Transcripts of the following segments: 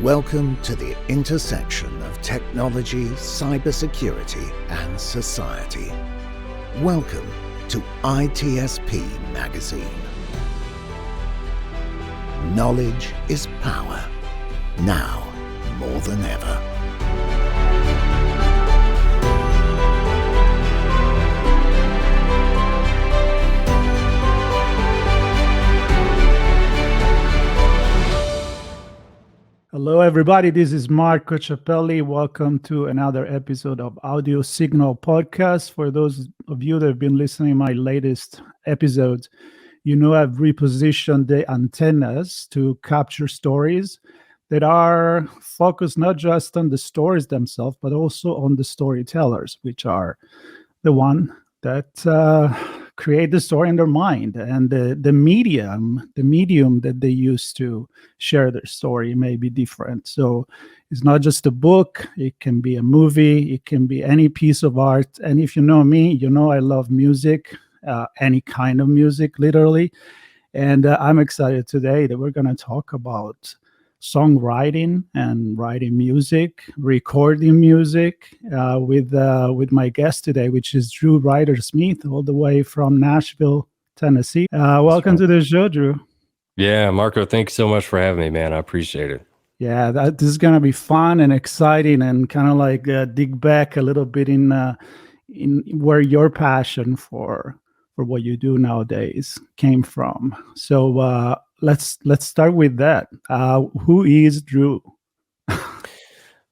Welcome to the intersection of technology, cybersecurity, and society. Welcome to ITSP Magazine. Knowledge is power, now more than ever. Hello, everybody. This is Marco Ciappelli. Welcome to another episode of Audio Signal Podcast. For those of you that have been listening to my latest episodes, you know I've repositioned the antennas to capture stories that are focused not just on the stories themselves, but also on the storytellers, which are the one that create the story in their mind, and the medium that they use to share their story may be different. So it's not just a book, it can be a movie, it can be any piece of art. And if you know me, you know I love music, any kind of music, literally. And I'm excited today that we're going to talk about songwriting and writing music, recording music with my guest today, which is Drew Ryder Smith, all the way from Nashville, Tennessee. Welcome to the show, Drew. Yeah, Marco, thanks so much for having me, man. I appreciate it. Yeah, this is going to be fun and exciting, and kind of like dig back a little bit in where your passion for what you do nowadays came from. So let's start with that. Who is Drew?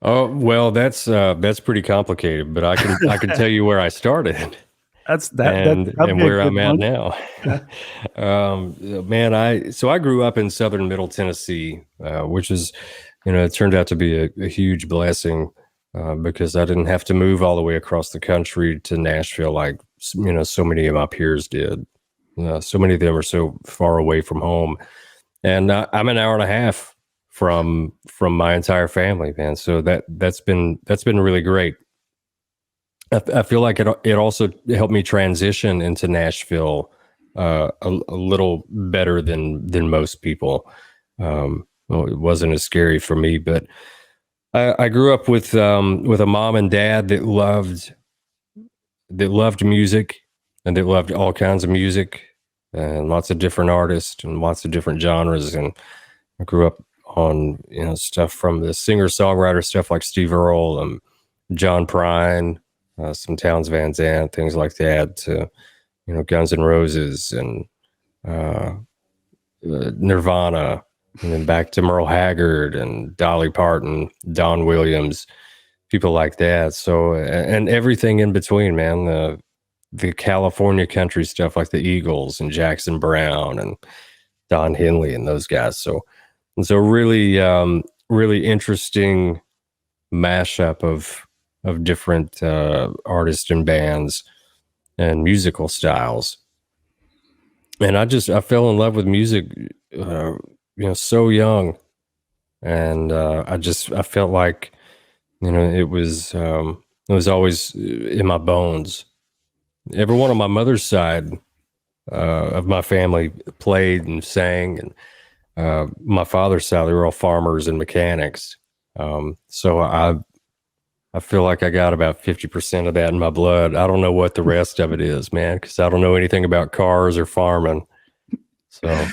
Oh, well, that's pretty complicated, but I can tell you where I started. And where I'm at now. Man, I grew up in southern Middle Tennessee, which is, it turned out to be a huge blessing because I didn't have to move all the way across the country to Nashville like so many of my peers did. So many of them are so far away from home, and I'm an hour and a half from my entire family, man. So that's been really great. I feel like it also helped me transition into Nashville a little better than most people. Well, it wasn't as scary for me, but I grew up with a mom and dad that loved music, and they loved all kinds of music and lots of different artists and lots of different genres. And I grew up on stuff from the singer-songwriter stuff like Steve Earle and John Prine, some Townes Van Zandt, things like that, to Guns N' Roses and Nirvana, and then back to Merle Haggard and Dolly Parton, Don Williams, people like that. So and everything in between, man. The California country stuff like the Eagles and Jackson Browne and Don Henley and those guys. So really really interesting mashup of different artists and bands and musical styles. And I fell in love with music so young, and I felt like it was always in my bones. Everyone on my mother's side of my family played and sang, and my father's side, they were all farmers and mechanics. So I feel like I got about 50% of that in my blood. I don't know what the rest of it is, man, because I don't know anything about cars or farming. So,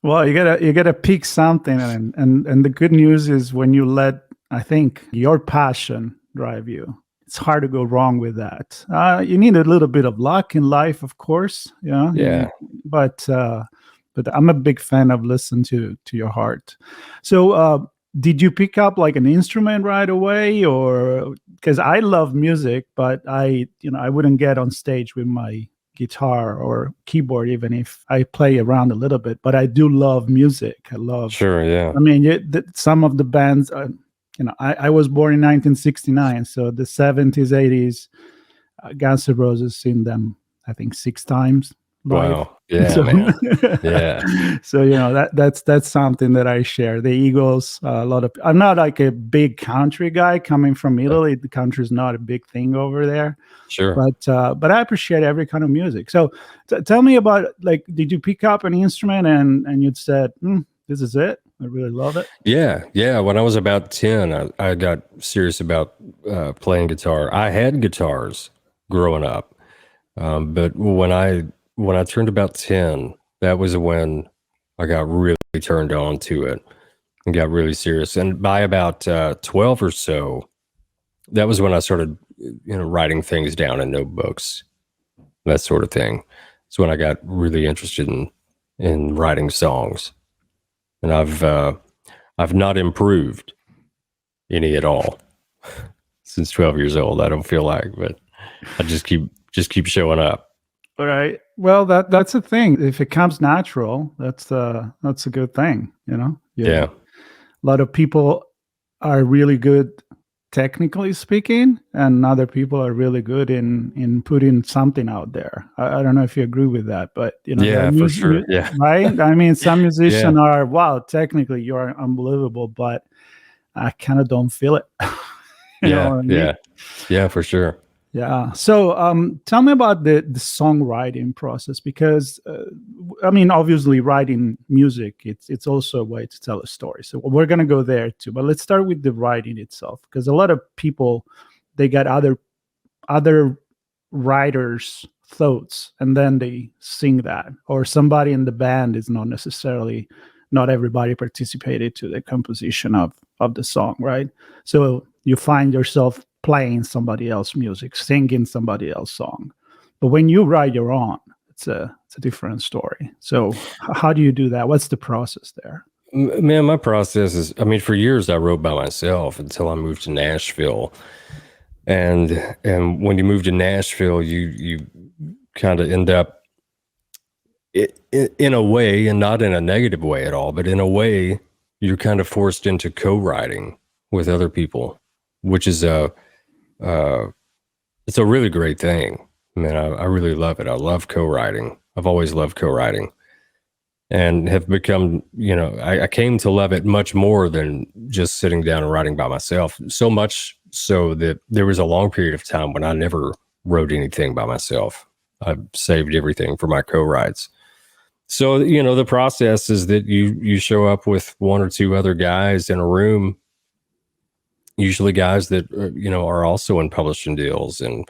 well, you gotta pick something, and the good news is when you let, I think, your passion drive you, it's hard to go wrong with that. You need a little bit of luck in life, of course. Yeah. But I'm a big fan of listening to your heart. So, did you pick up like an instrument right away, or because I love music, but I wouldn't get on stage with my guitar or keyboard, even if I play around a little bit, but I do love music. I love, sure. Yeah. I mean, some of the bands, I was born in 1969. So the 70s, 80s, Guns N' Roses, seen them, I think 6 times. Live. Wow. Yeah, man. Yeah. So, that's something that I share. The Eagles, I'm not like a big country guy coming from Italy. The country is not a big thing over there. Sure. But I appreciate every kind of music. So tell me about, like, did you pick up an instrument and you'd said, this is it? I really love it. Yeah. When I was about 10, I got serious about playing guitar. I had guitars growing up, but when I turned about 10, that was when I got really turned on to it and got really serious. And by about 12 or so, that was when I started, writing things down in notebooks, that sort of thing. It's when I got really interested in writing songs, and I've not improved any at all since 12 years old. I don't feel like, but I just keep showing up. All right. Well, that's the thing. If it comes natural, that's a good thing. Yeah. A lot of people are really good technically speaking, and other people are really good in putting something out there. I don't know if you agree with that, but Yeah, for sure. Yeah. Right. I mean, some musicians Yeah. are, wow, technically you're unbelievable, but I kind of don't feel it. You know what I mean? Yeah, for sure. Yeah. So tell me about the songwriting process, because I mean, obviously writing music, it's also a way to tell a story. So we're going to go there too, but let's start with the writing itself, because a lot of people, they got other writers' thoughts and then they sing that, or somebody in the band is not everybody participated to the composition of the song, right? So you find yourself playing somebody else's music, singing somebody else's song. But when you write your own, it's a different story. So how do you do that? What's the process there? Man, my process is, I mean, for years I wrote by myself until I moved to Nashville. And when you move to Nashville, you kind of end up in a way, and not in a negative way at all, but in a way, you're kind of forced into co-writing with other people, which is it's a really great thing. Man, I really love it. I love co-writing. I've always loved co-writing, and have become, I came to love it much more than just sitting down and writing by myself. So much so that there was a long period of time when I never wrote anything by myself. I saved everything for my co-writes. So, the process is that you show up with one or two other guys in a room, usually guys that, are also in publishing deals, and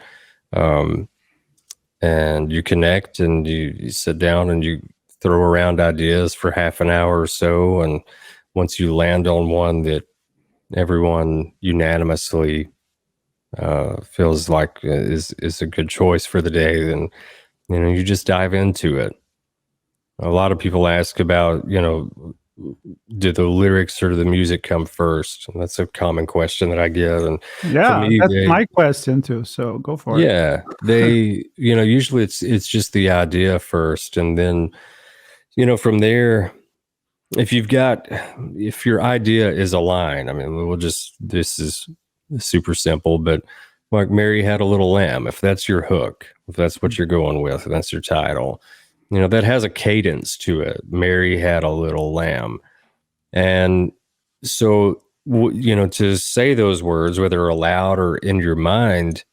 you connect and you sit down and you throw around ideas for half an hour or so. And once you land on one that everyone unanimously feels like is a good choice for the day, then, you just dive into it. A lot of people ask about, did the lyrics or the music come first? And that's a common question that I get. And yeah, for me, that's my question too. So go for it. Yeah, they, usually it's just the idea first, and then, from there, if your idea is a line, I mean, this is super simple, but like Mary Had a Little Lamb, if that's your hook, if that's what you're going with, and that's your title, that has a cadence to it. Mary had a little lamb. And so, to say those words, whether aloud or in your mind,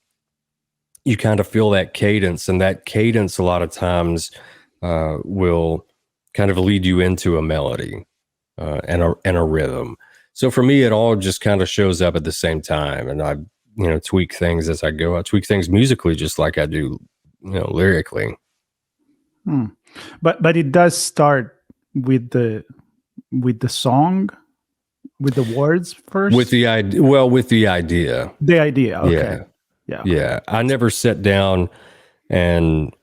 you kind of feel that cadence, and that cadence a lot of times will kind of lead you into a melody and a rhythm. So for me, it all just kind of shows up at the same time, and I, tweak things as I go. I tweak things musically just like I do, lyrically. But it does start with the song, with the words first. With the idea. Well, with the idea. The idea. Okay. Yeah. I never sit down and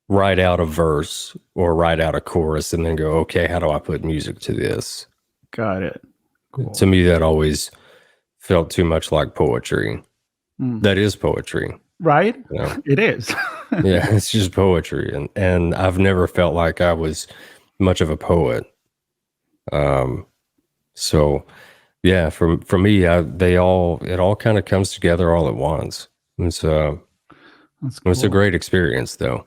write out a verse or write out a chorus and then go, okay, how do I put music to this? Got it. Cool. To me, that always felt too much like poetry. That is poetry. Right? It is. Yeah, it's just poetry. And I've never felt like I was much of a poet. So yeah, for me, it all kind of comes together all at once. It's cool. It's a great experience though.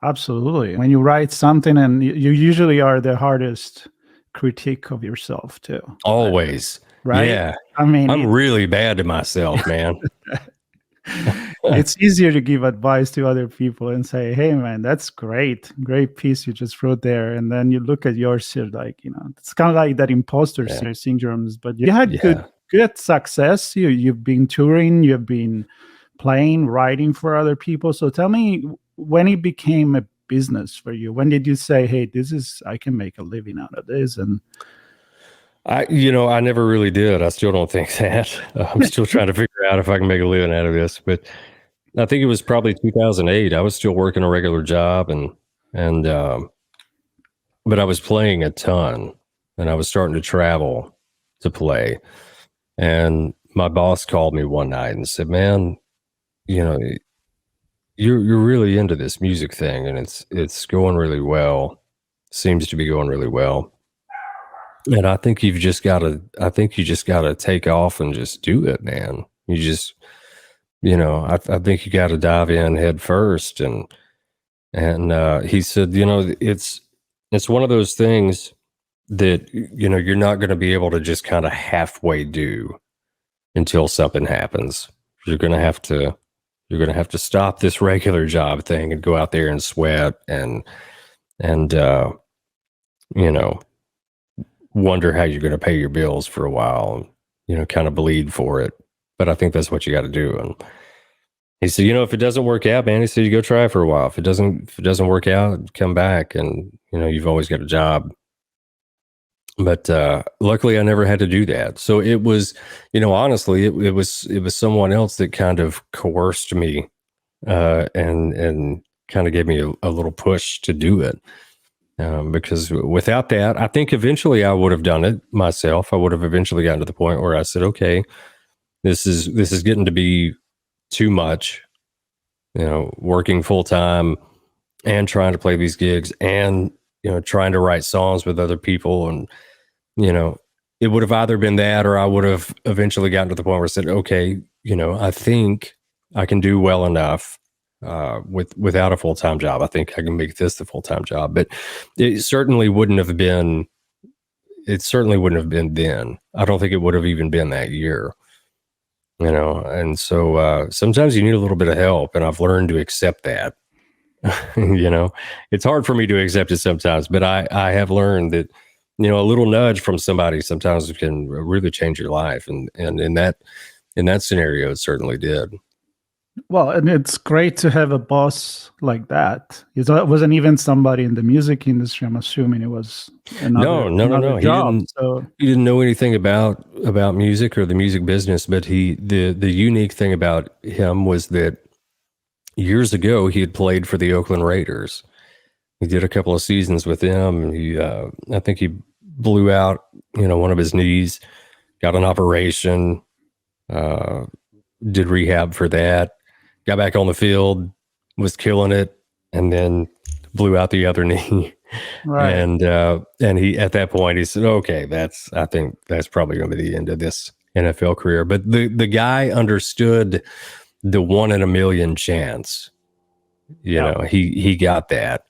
Absolutely. When you write something, and you usually are the hardest critique of yourself too. Always. Right? Yeah. I mean, I'm really bad to myself, man. it's easier to give advice to other people and say, hey man, that's great piece you just wrote there, and then you look at yours, you're like, it's kind of like that imposter syndromes. But you had good success. You've been touring, you've been playing, writing for other people. So tell me, when it became a business for you, when did you say, hey, I can make a living out of this? And I never really did. I still don't think that. I'm still trying to figure out if I can make a living out of this. But I think it was probably 2008. I was still working a regular job, but I was playing a ton, and I was starting to travel to play. And my boss called me one night and said, "Man, you're really into this music thing, and it's going really well. Seems to be going really well. And I think you just gotta take off and just do it, man. You just, I think you got to dive in head first." And he said, it's one of those things that, you're not going to be able to just kind of halfway do until something happens. You're going to have to stop this regular job thing and go out there and sweat and wonder how you're going to pay your bills for a while, kind of bleed for it. But I think that's what you got to do. And he said, if it doesn't work out, man, he said, you go try for a while. If it doesn't work out, come back, and you've always got a job. But luckily I never had to do that. So it was, honestly, it was someone else that kind of coerced me and kind of gave me a little push to do it. Because without that, I think eventually I would have done it myself. I would have eventually gotten to the point where I said, okay, this is getting to be too much, working full time and trying to play these gigs and, trying to write songs with other people. And, it would have either been that, or I would have eventually gotten to the point where I said, okay, I think I can do well enough without a full-time job. I think I can make this the full-time job. But it certainly wouldn't have been then. I don't think it would have even been that year. And so sometimes you need a little bit of help, and I've learned to accept that. It's hard for me to accept it sometimes, but I have learned that, a little nudge from somebody sometimes can really change your life. And in that scenario, it certainly did. Well, and it's great to have a boss like that. It wasn't even somebody in the music industry. I'm assuming it was another job. He didn't know anything about music or the music business, but the unique thing about him was that years ago he had played for the Oakland Raiders. He did a couple of seasons with them. I think he blew out, one of his knees, got an operation, did rehab for that. Got back on the field, was killing it, and then blew out the other knee. Right. And he, at that point, he said, okay, I think that's probably going to be the end of this NFL career. But the guy understood the 1 in a million chance. He got that.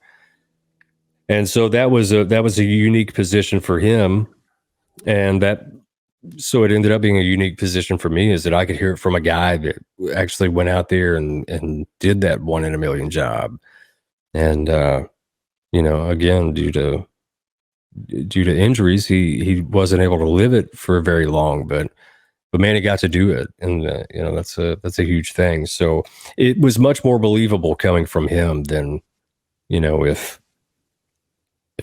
And so that was a unique position for him. And so it ended up being a unique position for me, is that I could hear it from a guy that actually went out there and did that 1 in a million job. And, again, due to injuries, he wasn't able to live it for very long, but man, he got to do it. And, that's a huge thing. So it was much more believable coming from him than, if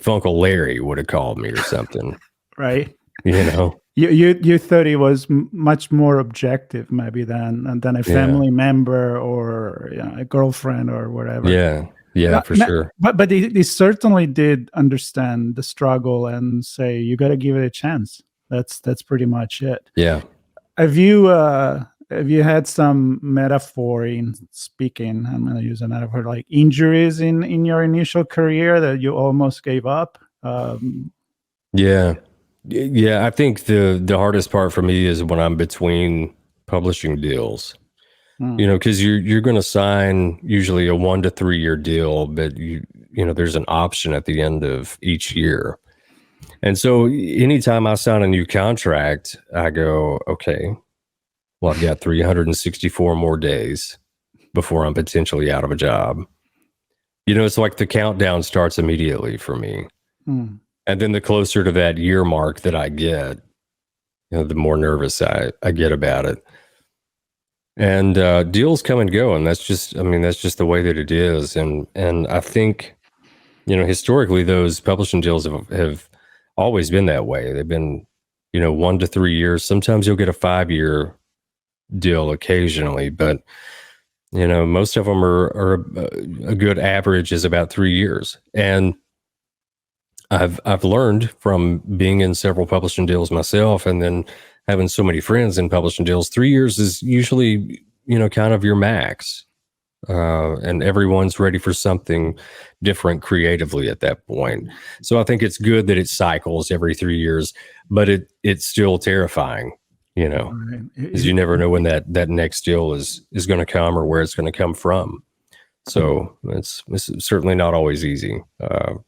Uncle Larry would have called me or something. Right. You thought he was much more objective maybe than a family member or a girlfriend or whatever. Yeah, for sure. But he certainly did understand the struggle and say, you got to give it a chance. That's pretty much it. Yeah. Have you had some metaphor in speaking? I'm going to use a metaphor, like injuries in your initial career that you almost gave up. Yeah. I think the hardest part for me is when I'm between publishing deals, because you're going to sign usually a 1 to 3 year deal, but there's an option at the end of each year. And so anytime I sign a new contract, I go, okay, well, I've got 364 more days before I'm potentially out of a job. You know, it's like the countdown starts immediately for me. Mm. And then the closer to that year mark that I get, you know, the more nervous I get about it. And deals come and go, and that's just the way that it is. And I think, you know, historically those publishing deals have always been that way. They've been, you know, 1 to 3 years. Sometimes you'll get a 5-year deal occasionally, but you know, most of them are a good average is about 3 years. And I've learned from being in several publishing deals myself, and then having so many friends in publishing deals, 3 years is usually, you know, kind of your max. And everyone's ready for something different creatively at that point. So I think it's good that it cycles every 3 years, but it's still terrifying, you know, because you never know when that next deal is going to come or where it's going to come from. So it's certainly not always easy.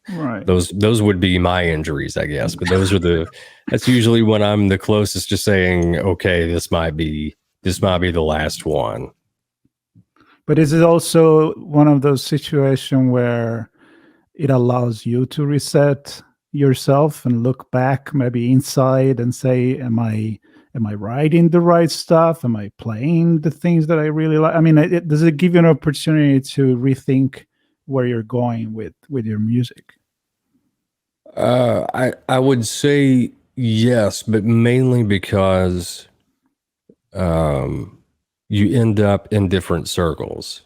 Right. Those would be my injuries, I guess. But that's usually when I'm the closest to saying, okay, this might be the last one. But is it also one of those situations where it allows you to reset yourself and look back maybe inside and say, am I writing the right stuff? Am I playing the things that I really like? I mean, does it give you an opportunity to rethink where you're going with your music? I would say yes, but mainly because you end up in different circles.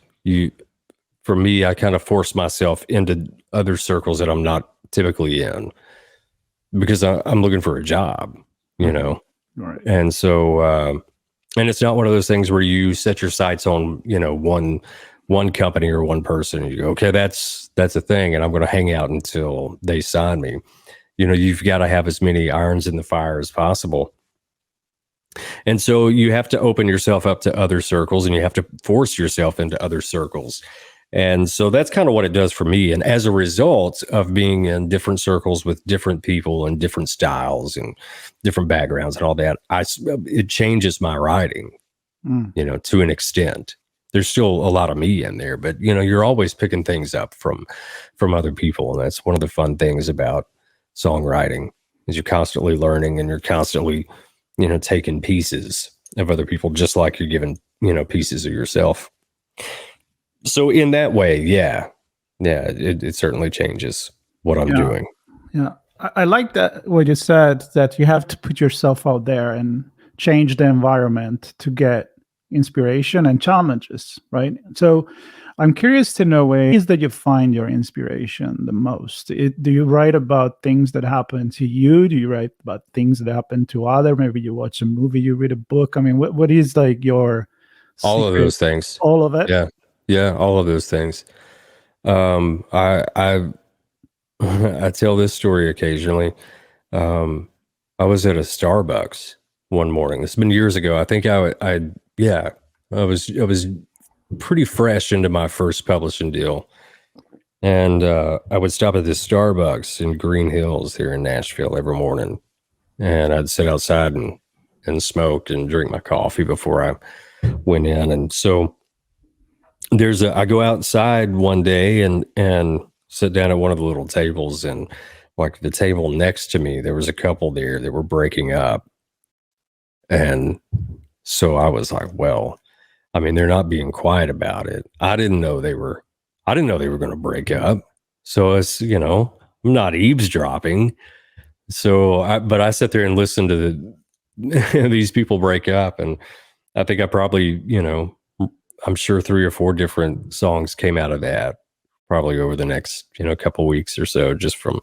For me, I kind of force myself into other circles that I'm not typically in because I'm looking for a job, you know? Right. And so, and it's not one of those things where you set your sights on, you know, one company or one person and you go, okay, that's a thing. And I'm going to hang out until they sign me. You know, you've got to have as many irons in the fire as possible. And so you have to open yourself up to other circles, and you have to force yourself into other circles. And so that's kind of what it does for me. And as a result of being in different circles with different people and different styles and different backgrounds and all that, it changes my writing, you know, to an extent. There's still a lot of me in there, but, you know, you're always picking things up from other people. And that's one of the fun things about songwriting is you're constantly learning, and you're constantly, you know, taking pieces of other people, just like you're giving, you know, pieces of yourself. So in that way, it certainly changes what I'm doing. Yeah. I like that what you said, that you have to put yourself out there and change the environment to get inspiration and challenges, right? So I'm curious to know ways that you find your inspiration the most. Do you write about things that happen to you? Do you write about things that happen to others? Maybe you watch a movie, you read a book. I mean, what is like your all secret? of those things? All of it? Yeah, all of those things. I I tell this story occasionally. I was at a Starbucks one morning. It's been years ago. I think I was pretty fresh into my first publishing deal. And I would stop at this Starbucks in Green Hills here in Nashville every morning. And I'd sit outside and smoke and drink my coffee before I went in. And so I go outside one day and sit down at one of the little tables, and like the table next to me, there was a couple there that were breaking up. And so I was like, well, I mean, they're not being quiet about it. I didn't know they were going to break up. So it's, you know, I'm not eavesdropping. So but I sat there and listened to these people break up. And I think I probably, you know, I'm sure 3 or 4 different songs came out of that probably over the next, you know, couple weeks or so, just from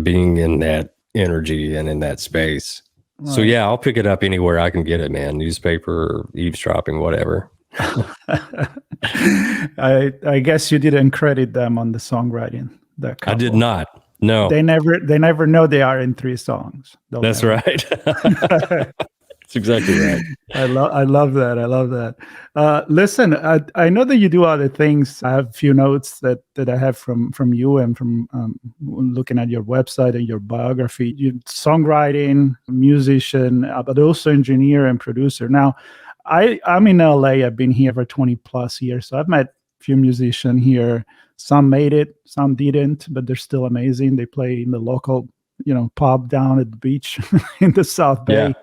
being in that energy and in that space. Right. So yeah, I'll pick it up anywhere I can get it, man. Newspaper or eavesdropping, whatever. I guess you didn't credit them on the songwriting. I did not. No. They never know they are in 3 songs. That's right. That's exactly right. I love that. I love that. Listen, I know that you do other things. I have a few notes that I have from you and from looking at your website and your biography. You songwriting, musician, but also engineer and producer. Now, I'm in LA. I've been here for 20 plus years. So I've met a few musicians here. Some made it, some didn't, but they're still amazing. They play in the local, pub down at the beach in the South Bay.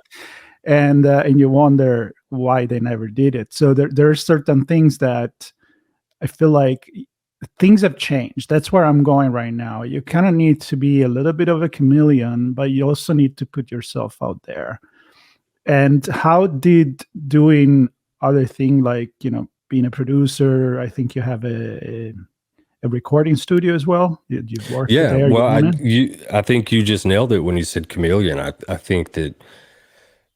Yeah. And you wonder why they never did it. So there are certain things that I feel like things have changed. That's where I'm going right now. You kind of need to be a little bit of a chameleon, but you also need to put yourself out there. And how did doing other things like, being a producer, I think you have a recording studio as well. You've worked there. Yeah, well, I think you just nailed it when you said chameleon. I think that,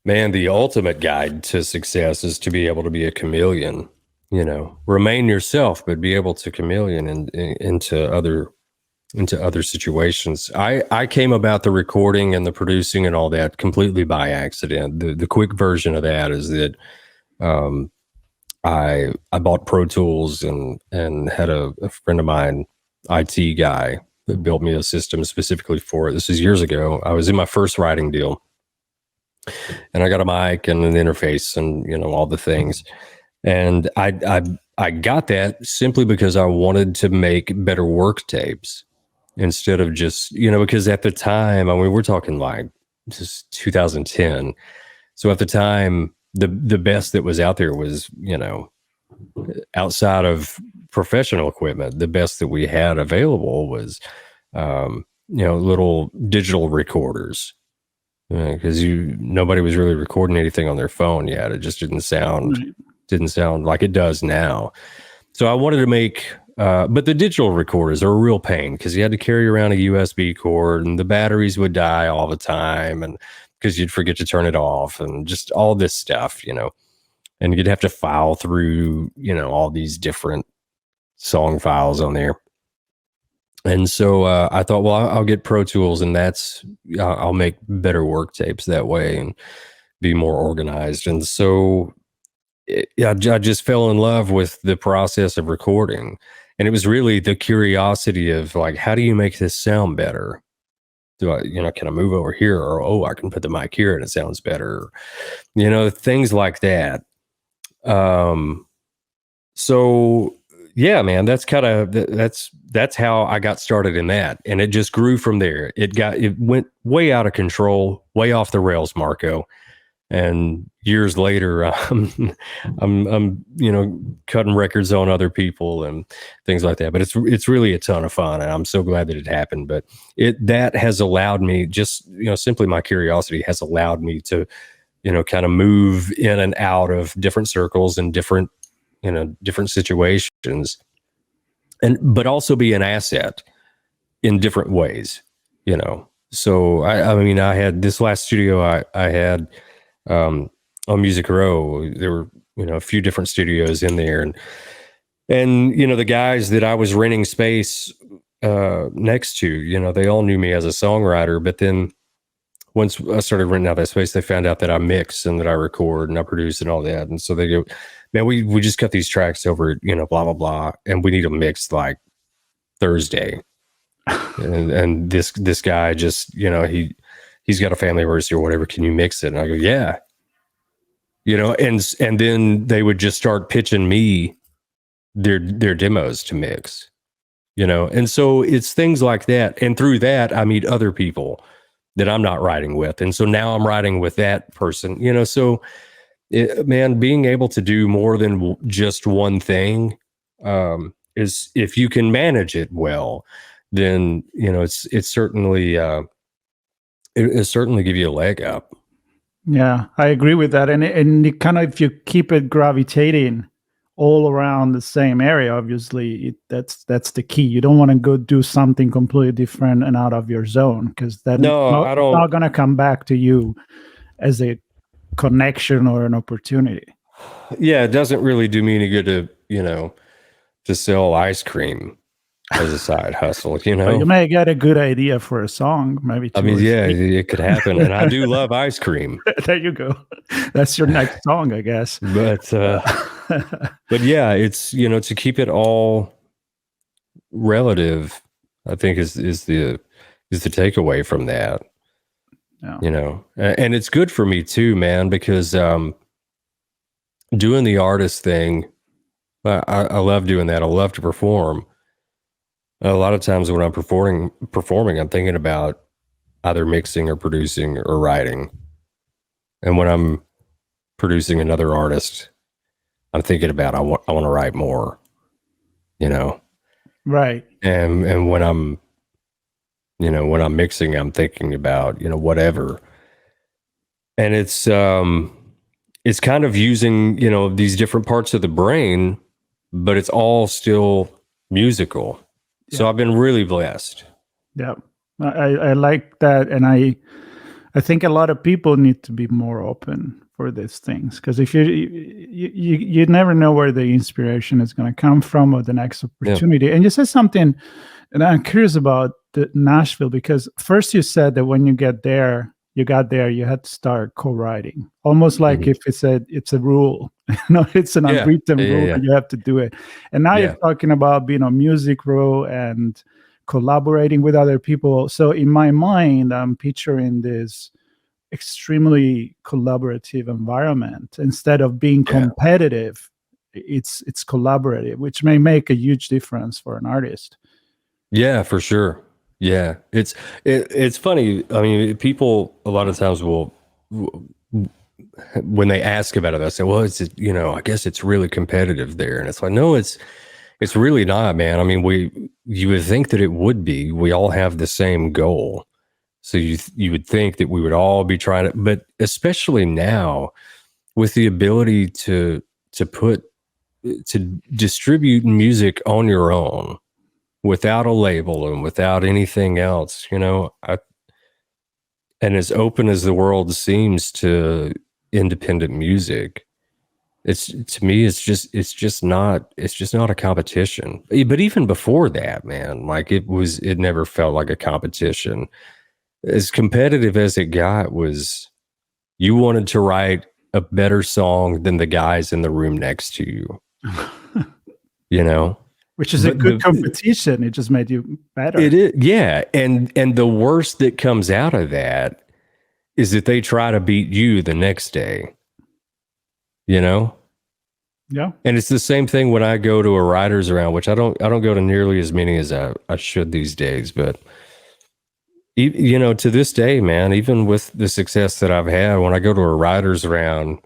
man, the ultimate guide to success is to be able to be a chameleon. Remain yourself, but be able to chameleon into other situations. I came about the recording and the producing and all that completely by accident. The quick version of that is that I bought Pro Tools and had a friend of mine, IT guy, that built me a system specifically for it. This is years ago. I was in my first writing deal, and I got a mic and an interface and all the things. And I got that simply because I wanted to make better work tapes instead of just, because at the time, I mean, we're talking like just 2010. So at the time, the best that was out there was, outside of professional equipment, the best that we had available was, little digital recorders. Because nobody was really recording anything on their phone yet. It just didn't sound like it does now. So I wanted to make, but the digital recorders are a real pain because you had to carry around a USB cord and the batteries would die all the time, and because you'd forget to turn it off and just all this stuff, and you'd have to file through, all these different song files on there. And so I thought, well, I'll get Pro Tools, and I'll make better work tapes that way and be more organized. And so I just fell in love with the process of recording. And it was really the curiosity of like, how do you make this sound better? Can I move over here? Or, I can put the mic here and it sounds better. Things like that. So yeah, man, that's how I got started in that. And it just grew from there. It went way out of control, way off the rails, Marco. And years later, I'm cutting records on other people and things like that. But it's really a ton of fun, and I'm so glad that it happened. But that has allowed me, just simply my curiosity has allowed me to kind of move in and out of different circles and different situations, but also be an asset in different ways. So I mean, I had this last studio I had. On Music Row, there were a few different studios in there, and the guys that I was renting space next to, they all knew me as a songwriter. But then once I started renting out that space, they found out that I mix and that I record and I produce and all that. And so they go, man, we just cut these tracks over, blah blah blah, and we need them mixed like Thursday. and this guy just, he's got a family emergency or whatever. Can you mix it? And I go, yeah. And then they would just start pitching me their demos to mix, And so it's things like that. And through that, I meet other people that I'm not writing with. And so now I'm writing with that person, So, man, being able to do more than just one thing is, if you can manage it well, then, it's certainly... It certainly give you a leg up. Yeah, I agree with that. And it kind of, if you keep it gravitating all around the same area, obviously that's the key. You don't want to go do something completely different and out of your zone, because that's not going to come back to you as a connection or an opportunity. Yeah, it doesn't really do me any good to sell ice cream as a side hustle, Well, you may get a good idea for a song, maybe. I mean, yeah, it could happen. And I do love ice cream. There you go. That's your next song, I guess. But yeah, it's, to keep it all relative, I think is the takeaway from that. Yeah. And it's good for me too, man, because doing the artist thing, I love doing that. I love to perform. A lot of times when I'm performing, I'm thinking about either mixing or producing or writing. And when I'm producing another artist, I'm thinking about I want to write more, you know. Right. And when I'm mixing, I'm thinking about, whatever. And it's kind of using, these different parts of the brain, but it's all still musical. So Yeah. I've been really blessed. Yeah. I like that. And I think a lot of people need to be more open for these things, because if you never know where the inspiration is going to come from or the next opportunity. And you said something, and I'm curious about the Nashville, because first you said that when you got there, you had to start co-writing, almost like if it's a rule, it's an unwritten rule, but you have to do it. And now you're talking about being on Music Row and collaborating with other people. So in my mind, I'm picturing this extremely collaborative environment. Instead of being competitive, it's collaborative, which may make a huge difference for an artist. Yeah, for sure. Yeah, it's funny. I mean, people a lot of times will, when they ask about it, they say, "Well, I guess it's really competitive there," and it's like, no, it's really not, man. I mean, you would think that it would be. We all have the same goal, so you would think that we would all be trying to, but especially now with the ability to distribute music on your own, without a label and without anything else, and as open as the world seems to independent music, to me, it's just not a competition. But even before that, man, like it never felt like a competition. As competitive as it got was, you wanted to write a better song than the guys in the room next to you, Which is a good competition. It just made you better. It is, yeah. And the worst that comes out of that is that they try to beat you the next day. Yeah. And it's the same thing when I go to a writers round, which I don't go to nearly as many as I should these days. But to this day, man, even with the success that I've had, when I go to a writers round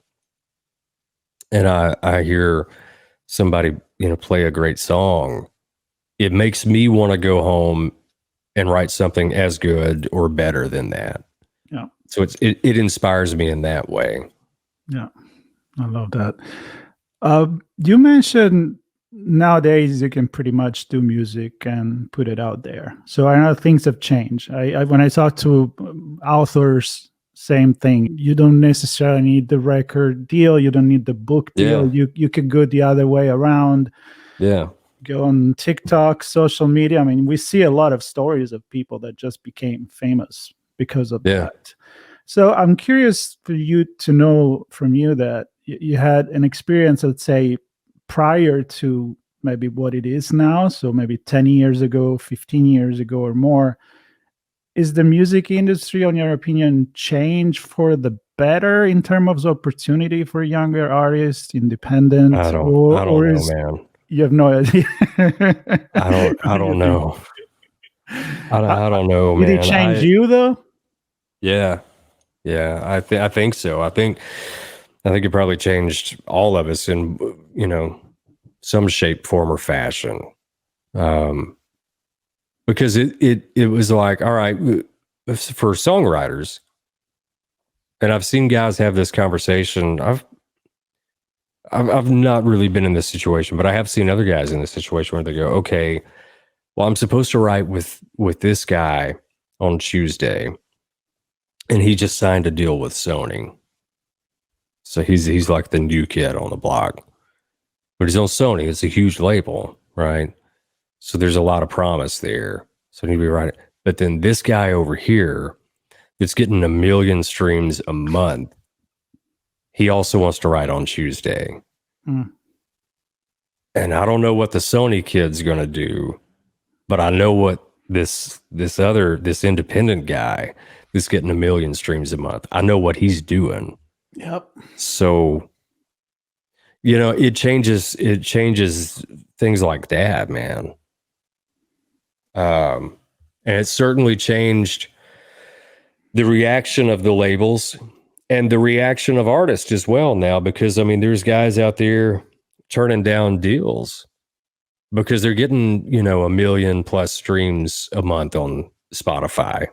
and I hear somebody play a great song, it makes me want to go home and write something as good or better than that. Yeah. So it inspires me in that way. Yeah, I love that. You mentioned nowadays you can pretty much do music and put it out there. So I know things have changed. When I talk to authors, same thing. You don't necessarily need the record deal. You don't need the book deal. You could go the other way around. Yeah. Go on TikTok, social media. I mean, we see a lot of stories of people that just became famous because of that. So I'm curious for you to know from you that you had an experience, let's say, prior to maybe what it is now. So maybe 10 years ago, 15 years ago or more. Is the music industry, in your opinion, changed for the better in terms of opportunity for younger artists, independent? I don't know, man. You have no idea. I don't know. I don't know, man. Did it change you though? Yeah. I think so. I think it probably changed all of us in some shape, form, or fashion. Because it was like, all right, for songwriters, and I've seen guys have this conversation. I've not really been in this situation, but I have seen other guys in this situation where they go, okay, well, I'm supposed to write with this guy on Tuesday, and he just signed a deal with Sony. So he's like the new kid on the block, but he's on Sony. It's a huge label, right? So there's a lot of promise there. So he'd be right. But then this guy over here that's getting 1 million streams a month, he also wants to write on Tuesday. And I don't know what the Sony kid's going to do, but I know what this independent guy that's getting 1 million streams a month, I know what he's doing. Yep. So it changes things like that, man. And it certainly changed the reaction of the labels and the reaction of artists as well now, because I mean, there's guys out there turning down deals because they're getting, 1 million plus streams a month on Spotify.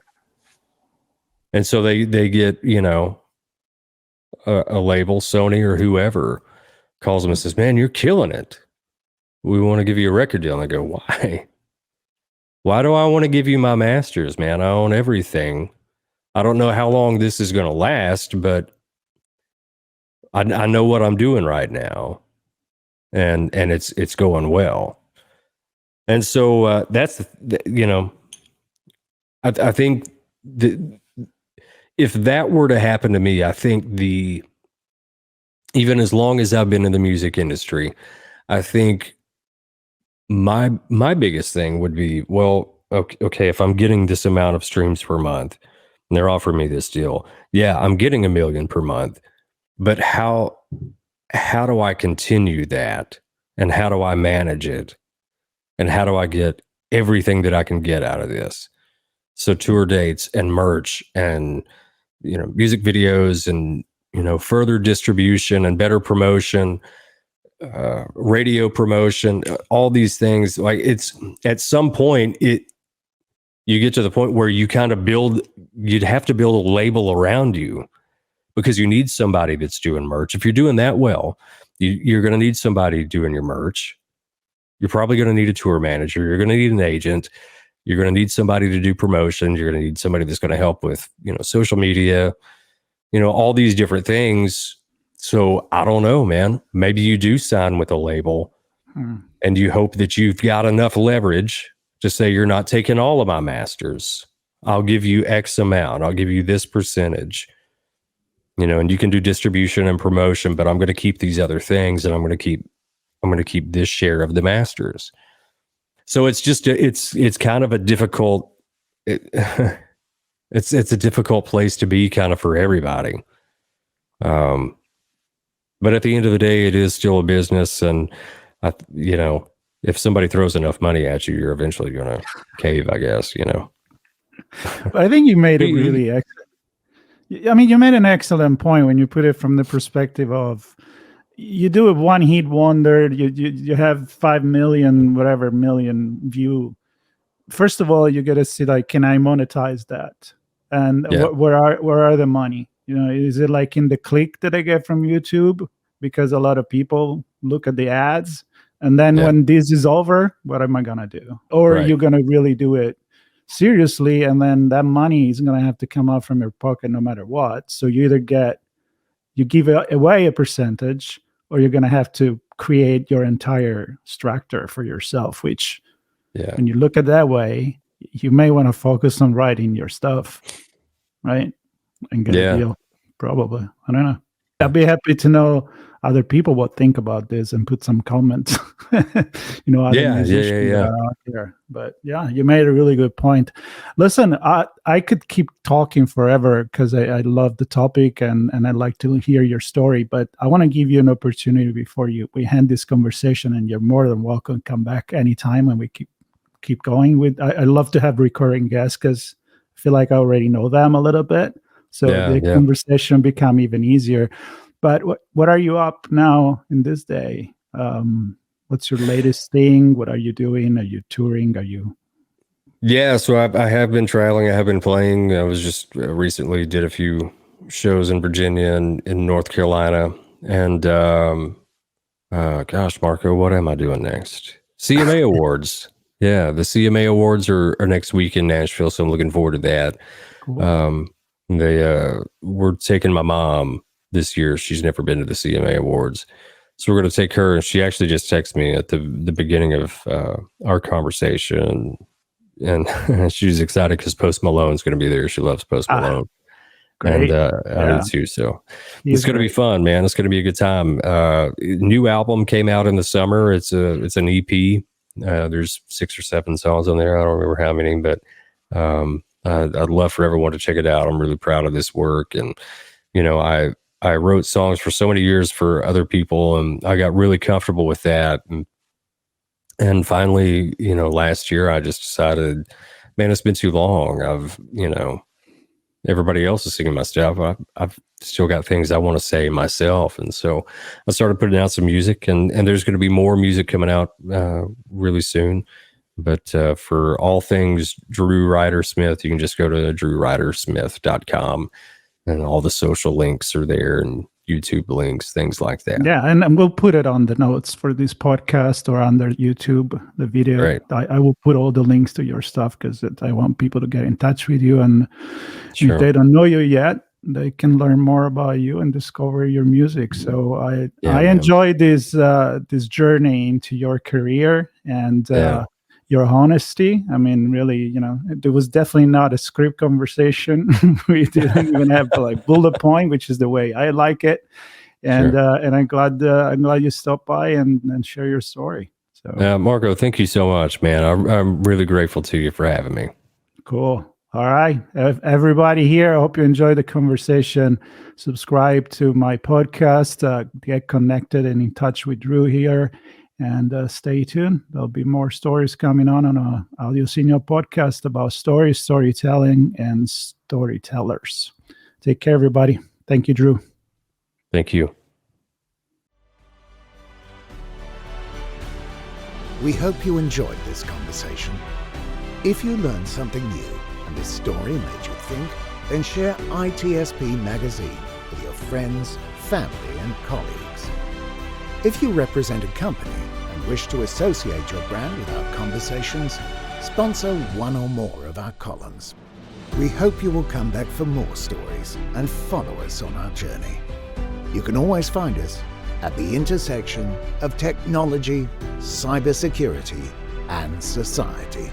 And so they get, a label, Sony or whoever, calls them and says, man, you're killing it. We want to give you a record deal. And I go, why? Why do I want to give you my masters, man? I own everything. I don't know how long this is going to last, but I know what I'm doing right now. And it's going well. And so that's, I think if that were to happen to me, I think even as long as I've been in the music industry, I think my biggest thing would be, well, okay, if I'm getting this amount of streams per month and they're offering me this deal, yeah, I'm getting 1 million per month, but how do I continue that? And how do I manage it? And how do I get everything that I can get out of this? So tour dates and merch and, music videos and, further distribution and better promotion, radio promotion, all these things. Like, it's at some point you get to the point where you'd have to build a label around you, because you need somebody that's doing merch. If you're doing that well, you're going to need somebody doing your merch. You're probably going to need a tour manager. You're going to need an agent. You're going to need somebody to do promotion. You're going to need somebody that's going to help with, social media, all these different things. So I don't know, man. Maybe you do sign with a label and you hope that you've got enough leverage to say, you're not taking all of my masters. I'll give you X amount. I'll give you this percentage, and you can do distribution and promotion, but I'm going to keep these other things, and I'm going to keep this share of the masters. So it's just, it's kind of a difficult, it's a difficult place to be kind of for everybody. But at the end of the day, it is still a business. And, if somebody throws enough money at you, you're eventually going to cave, I guess, I think you made it really excellent. I mean, you made an excellent point when you put it from the perspective of, you do a one hit wonder, you have 5 million, whatever million view. First of all, you got to see, like, can I monetize that? And where are the money? Is it like in the click that I get from YouTube? Because a lot of people look at the ads, and then when this is over, what am I going to do? Or you're going to really do it seriously, and then that money is going to have to come out from your pocket no matter what. So you either give away a percentage, or you're going to have to create your entire structure for yourself, which when you look at that way, you may want to focus on writing your stuff, right? And get a deal, probably. I don't know. I'd be happy to know other people what think about this and put some comments. Other musicians that are out there. But yeah, you made a really good point. Listen, I could keep talking forever because I love the topic and I'd like to hear your story. But I want to give you an opportunity before we end this conversation, and you're more than welcome to come back anytime, and we keep going with. I love to have recurring guests because I feel like I already know them a little bit. So the conversation become even easier. But what are you up now in this day? What's your latest thing? What are you doing? Are you touring? Are you? Yeah, so I have been traveling. I have been playing. I was just recently did a few shows in Virginia and in North Carolina. And gosh, Marco, what am I doing next? CMA Awards. Yeah, the CMA Awards are next week in Nashville, so I'm looking forward to that. Cool. We're taking my mom this year. She's never been to the CMA Awards. So we're going to take her, and she actually just texted me at the beginning of our conversation, and she was excited because Post Malone's going to be there. She loves Post Malone. Great. And I do too. So it's going to be fun, man. It's going to be a good time. New album came out in the summer. It's an EP. There's 6 or 7 songs on there. I don't remember how many, but I'd love for everyone to check it out. I'm really proud of this work, and I wrote songs for so many years for other people, and I got really comfortable with that. And finally, last year I just decided, man, it's been too long. Everybody else is singing my stuff. I've still got things I want to say myself. And so I started putting out some music, and there's going to be more music coming out really soon. But for all things Drew Ryder Smith, you can just go to drewrydersmith.com, and all the social links are there, and YouTube links, things like that. Yeah, and we'll put it on the notes for this podcast or under YouTube, the video. Right. I will put all the links to your stuff because I want people to get in touch with you. And Sure. if they don't know you yet, they can learn more about you and discover your music. So I enjoyed this journey into your career and your honesty. I mean, really, there was definitely not a script conversation. We didn't even have like bullet point, which is the way I like it. And Sure. and I'm glad you stopped by and share your story. So Marco, thank you so much, man. I'm really grateful to you for having me. cool. All right, everybody here, I hope you enjoyed the conversation. Subscribe to my podcast, get connected and in touch with Drew here. And stay tuned. There'll be more stories coming on a Audio Signal podcast about stories, storytelling, and storytellers. Take care, everybody. Thank you, Drew. Thank you. We hope you enjoyed this conversation. If you learned something new and this story made you think, then share ITSP Magazine with your friends, family, and colleagues. If you represent a company and wish to associate your brand with our conversations, sponsor one or more of our columns. We hope you will come back for more stories and follow us on our journey. You can always find us at the intersection of technology, cybersecurity, and society.